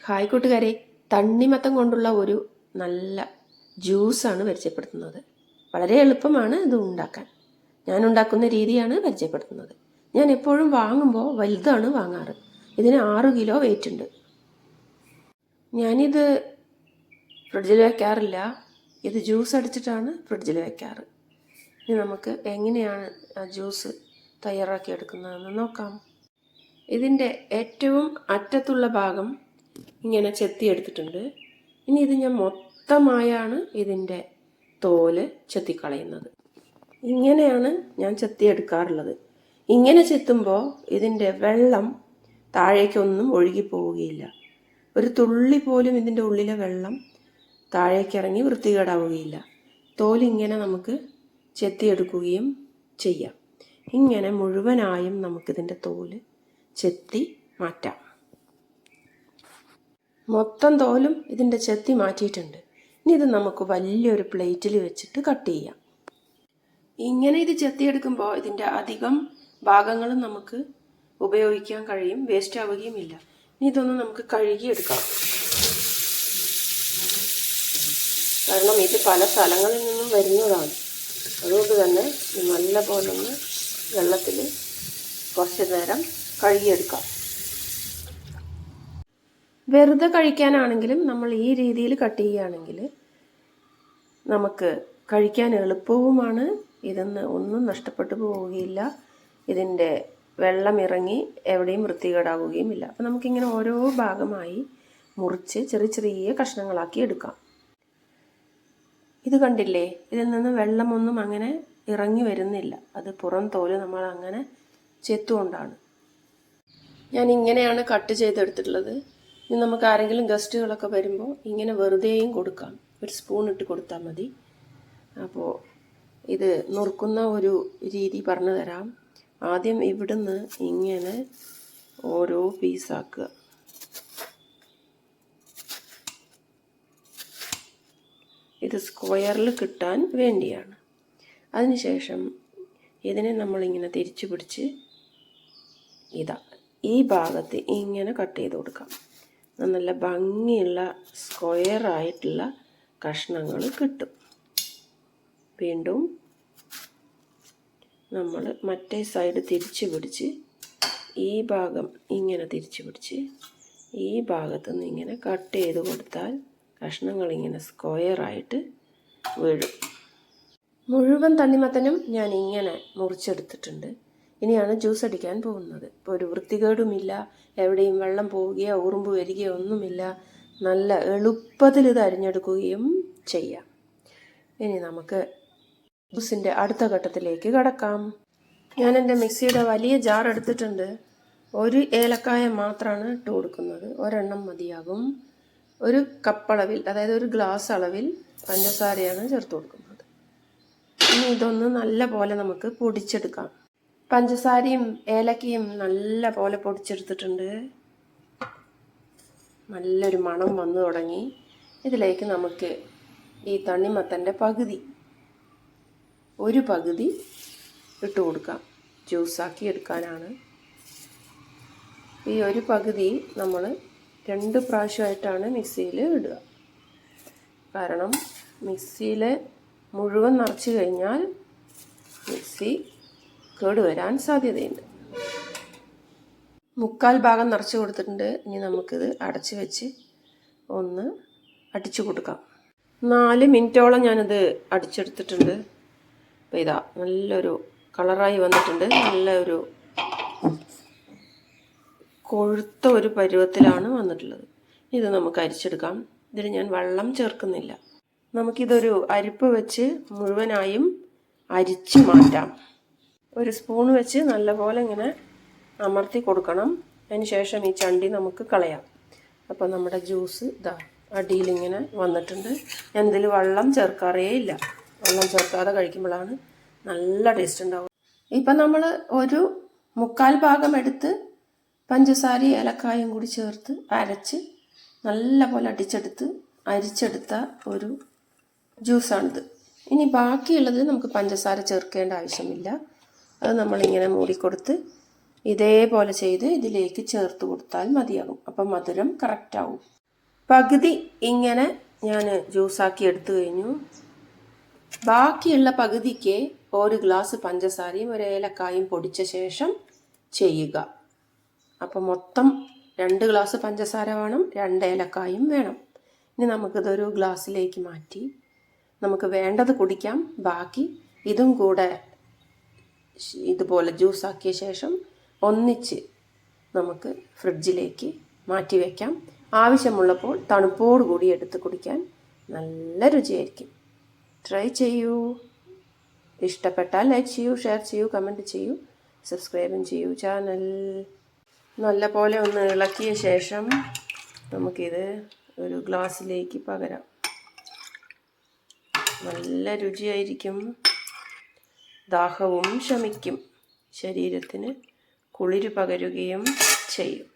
Hi കൂട്ടുകാരെ, തണ്ണിമത്തം കൊണ്ടുള്ള ഒരു നല്ല ജ്യൂസാണ് പരിചയപ്പെടുത്തുന്നത്. വളരെ എളുപ്പമാണ് ഇത് ഉണ്ടാക്കാൻ. ഞാൻ ഉണ്ടാക്കുന്ന രീതിയാണ് പരിചയപ്പെടുത്തുന്നത്. ഞാൻ എപ്പോഴും വാങ്ങുമ്പോൾ വലുതാണ് വാങ്ങാറ്. ഇതിന് 6 കിലോ വെയിറ്റ് ഉണ്ട്. ഞാനിത് ഫ്രിഡ്ജിൽ വയ്ക്കാറില്ല. ഇത് ജ്യൂസ് അടിച്ചിട്ടാണ് ഫ്രിഡ്ജിൽ വയ്ക്കാറ്. ഇനി നമുക്ക് എങ്ങനെയാണ് ആ ജ്യൂസ് തയ്യാറാക്കി എടുക്കുന്നതെന്ന് നോക്കാം. ഇതിൻ്റെ ഏറ്റവും അറ്റത്തുള്ള ഭാഗം ഇങ്ങനെ ചെത്തിയെടുത്തിട്ടുണ്ട്. ഇനി ഇത് ഞാൻ മൊത്തമായാണ് ഇതിൻ്റെ തോല് ചെത്തിക്കളയുന്നത്. ഇങ്ങനെയാണ് ഞാൻ ചെത്തിയെടുക്കാറുള്ളത്. ഇങ്ങനെ ചെത്തുമ്പോൾ ഇതിൻ്റെ വെള്ളം താഴേക്കൊന്നും ഒഴുകി പോവുകയില്ല. ഒരു തുള്ളി പോലും ഇതിൻ്റെ ഉള്ളിലെ വെള്ളം താഴേക്കിറങ്ങി വൃത്തികേടാവുകയില്ല. തോലിങ്ങനെ നമുക്ക് ചെത്തിയെടുക്കുകയും ചെയ്യാം. ഇങ്ങനെ മുഴുവനായും നമുക്കിതിൻ്റെ തോല് ചെത്തി മാറ്റാം. മൊത്തം തോലും ഇതിൻ്റെ ചെത്തി മാറ്റിയിട്ടുണ്ട്. ഇനി ഇത് നമുക്ക് വലിയൊരു പ്ലേറ്റിൽ വെച്ചിട്ട് കട്ട് ചെയ്യാം. ഇങ്ങനെ ഇത് ചെത്തിയെടുക്കുമ്പോൾ ഇതിൻ്റെ അധികം ഭാഗങ്ങളും നമുക്ക് ഉപയോഗിക്കാൻ കഴിയും, വേസ്റ്റ് ആവുകയും ഇല്ല. ഇനി ഇതൊന്ന് നമുക്ക് കഴുകിയെടുക്കാം. കാരണം ഇത് പല സ്ഥലങ്ങളിൽ നിന്നും വരുന്നതാണ്. അതുകൊണ്ട് തന്നെ നല്ല പോലെ ഒന്ന് വെള്ളത്തിൽ കുറച്ച് നേരം കഴുകിയെടുക്കാം. വെറുതെ കഴിക്കാനാണെങ്കിലും നമ്മൾ ഈ രീതിയിൽ കട്ട് ചെയ്യുകയാണെങ്കിൽ നമുക്ക് കഴിക്കാൻ എളുപ്പവുമാണ്. ഇതൊന്ന് ഒന്നും നഷ്ടപ്പെട്ടു പോവുകയില്ല. ഇതിൻ്റെ വെള്ളം ഇറങ്ങി എവിടെയും വൃത്തികേടാവുകയും ഇല്ല. അപ്പോൾ നമുക്കിങ്ങനെ ഓരോ ഭാഗമായി മുറിച്ച് ചെറിയ ചെറിയ കഷ്ണങ്ങളാക്കി എടുക്കാം. ഇത് കണ്ടില്ലേ, ഇതിൽ നിന്ന് വെള്ളമൊന്നും അങ്ങനെ ഇറങ്ങി വരുന്നില്ല. അത് പുറം തോല് നമ്മൾ അങ്ങനെ ചെത്തുകൊണ്ടാണ്. ഞാൻ ഇങ്ങനെയാണ് കട്ട് ചെയ്തെടുത്തിട്ടുള്ളത്. ഇനി നമുക്ക് ആരെങ്കിലും ഗസ്റ്റുകളൊക്കെ വരുമ്പോൾ ഇങ്ങനെ വെറുതെയും കൊടുക്കാം. ഒരു സ്പൂൺ ഇട്ട് കൊടുത്താൽ മതി. അപ്പോൾ ഇത് നുറുക്കുന്ന ഒരു രീതി പറഞ്ഞു തരാം. ആദ്യം ഇവിടുന്ന് ഇങ്ങനെ ഓരോ പീസാക്കുക. ഇത് സ്ക്വയറിൽ കിട്ടാൻ വേണ്ടിയാണ്. അതിനുശേഷം ഇതിനെ നമ്മളിങ്ങനെ തിരിച്ചു പിടിച്ച് ഈ ഭാഗത്ത് ഇങ്ങനെ കട്ട് ചെയ്ത് കൊടുക്കാം. നല്ല ഭംഗിയുള്ള സ്ക്വയറായിട്ടുള്ള കഷ്ണങ്ങൾ കിട്ടും. വീണ്ടും നമ്മൾ മറ്റേ സൈഡ് തിരിച്ചു പിടിച്ച് ഈ ഭാഗം ഇങ്ങനെ തിരിച്ചു പിടിച്ച് ഈ ഭാഗത്തു നിന്ന് ഇങ്ങനെ കട്ട് ചെയ്ത് കൊടുത്താൽ കഷ്ണങ്ങൾ ഇങ്ങനെ സ്ക്വയറായിട്ട് വീഴും. മുഴുവൻ തണ്ണിമത്തനും ഞാൻ ഇങ്ങനെ മുറിച്ചെടുത്തിട്ടുണ്ട്. ഇനിയാണ് ജ്യൂസ് അടിക്കാൻ പോകുന്നത്. ഇപ്പോൾ ഒരു വൃത്തികേടുമില്ല, എവിടെയും വെള്ളം പോവുകയോ ഉറുമ്പ് വരികയോ ഒന്നുമില്ല. നല്ല എളുപ്പത്തിൽ ഇത് അരിഞ്ഞെടുക്കുകയും ചെയ്യാം. ഇനി നമുക്ക് ജ്യൂസിൻ്റെ അടുത്ത ഘട്ടത്തിലേക്ക് കടക്കാം. ഞാൻ എൻ്റെ മിക്സിയുടെ വലിയ ജാർ എടുത്തിട്ടുണ്ട്. 1 ഏലക്കായ മാത്രമാണ് ഇട്ട് കൊടുക്കുന്നത്. ഒരെണ്ണം മതിയാകും. 1 കപ്പളവിൽ, അതായത് 1 ഗ്ലാസ് അളവിൽ പഞ്ചസാരയാണ് ചേർത്ത് കൊടുക്കുന്നത്. ഇനി ഇതൊന്ന് നല്ല പോലെ നമുക്ക് പൊടിച്ചെടുക്കാം. പഞ്ചസാരയും ഏലക്കയും നല്ല പോലെ പൊടിച്ചെടുത്തിട്ടുണ്ട്. നല്ലൊരു മണം വന്നു തുടങ്ങി. ഇതിലേക്ക് നമുക്ക് ഈ തണ്ണിമത്തൻ്റെ ഒരു പകുതി ഇട്ട് കൊടുക്കാം. ജ്യൂസാക്കി എടുക്കാനാണ്. ഈ ഒരു പകുതി നമ്മൾ 2 പ്രാവശ്യമായിട്ടാണ് മിക്സിയിൽ ഇടുക. കാരണം മിക്സിയിൽ മുഴുവൻ നിറച്ച് കഴിഞ്ഞാൽ മിക്സി കേടുവരാൻ സാധ്യതയുണ്ട്. 3/4 ഭാഗം നിറച്ച് കൊടുത്തിട്ടുണ്ട്. ഇനി നമുക്കിത് അടച്ച് വെച്ച് ഒന്ന് അടിച്ചു കൊടുക്കാം. 4 മിനിറ്റോളം ഞാനിത് അടിച്ചെടുത്തിട്ടുണ്ട്. അപ്പോൾ ഇതാ നല്ലൊരു കളറായി വന്നിട്ടുണ്ട്. നല്ലൊരു കൊഴുത്ത ഒരു പരുവത്തിലാണ് വന്നിട്ടുള്ളത്. ഇത് നമുക്ക് അരിച്ചെടുക്കാം. ഇതിൽ ഞാൻ വെള്ളം ചേർക്കുന്നില്ല. നമുക്കിതൊരു അരിപ്പ് വെച്ച് മുഴുവനായും അരിച്ച് മാറ്റാം. ഒരു സ്പൂൺ വെച്ച് നല്ലപോലെ ഇങ്ങനെ അമർത്തി കൊടുക്കണം. അതിന് ശേഷം ഈ ചണ്ടി നമുക്ക് കളയാം. അപ്പോൾ നമ്മുടെ ജ്യൂസ് അടിയിലിങ്ങനെ വന്നിട്ടുണ്ട്. ഞാനിതിൽ വെള്ളം ചേർക്കാറേ ഇല്ല. വെള്ളം ചേർക്കാതെ കഴിക്കുമ്പോഴാണ് നല്ല ടേസ്റ്റ് ഉണ്ടാവും. ഇപ്പം നമ്മൾ ഒരു 3/4 ഭാഗം എടുത്ത് പഞ്ചസാരയും ഏലക്കായും കൂടി ചേർത്ത് അരച്ച് നല്ല പോലെ അരിച്ചെടുത്ത ഒരു ജ്യൂസാണിത്. ഇനി ബാക്കിയുള്ളത് നമുക്ക് പഞ്ചസാര ചേർക്കേണ്ട ആവശ്യമില്ല. അത് നമ്മളിങ്ങനെ മൂടിക്കൊടുത്ത് ഇതേപോലെ ചെയ്ത് ഇതിലേക്ക് ചേർത്ത് കൊടുത്താൽ മതിയാകും. അപ്പം മധുരം കറക്റ്റാവും. പകുതി ഇങ്ങനെ ഞാൻ ജ്യൂസാക്കി എടുത്തു കഴിഞ്ഞു. ബാക്കിയുള്ള പകുതിക്ക് 1 ഗ്ലാസ് പഞ്ചസാരയും 1 ഏലക്കായും പൊടിച്ച ശേഷം ചെയ്യുക. അപ്പം മൊത്തം 2 ഗ്ലാസ് പഞ്ചസാര വേണം, 2 ഏലക്കായും വേണം. ഇനി നമുക്കിതൊരു ഗ്ലാസ്സിലേക്ക് മാറ്റി നമുക്ക് വേണ്ടത് കുടിക്കാം. ബാക്കി ഇതും കൂടെ ഇതുപോലെ ജ്യൂസാക്കിയ ശേഷം ഒന്നിച്ച് നമുക്ക് ഫ്രിഡ്ജിലേക്ക് മാറ്റി വയ്ക്കാം. ആവശ്യമുള്ളപ്പോൾ തണുപ്പോടുകൂടി എടുത്ത് കുടിക്കാൻ നല്ല രുചിയായിരിക്കും. ട്രൈ ചെയ്യൂ. ഇഷ്ടപ്പെട്ടാൽ ലൈക്ക് ചെയ്യൂ, ഷെയർ ചെയ്യൂ, കമൻറ്റ് ചെയ്യൂ, സബ്സ്ക്രൈബും ചെയ്യൂ ചാനൽ. നല്ലപോലെ ഒന്ന് ഇളക്കിയ ശേഷം നമുക്കിത് ഒരു ഗ്ലാസ്സിലേക്ക് പകരാം. നല്ല രുചിയായിരിക്കും. ദാഹവും ശമിക്കും. ശരീരത്തിന് കുളിര് പകരുകയും ചെയ്യും.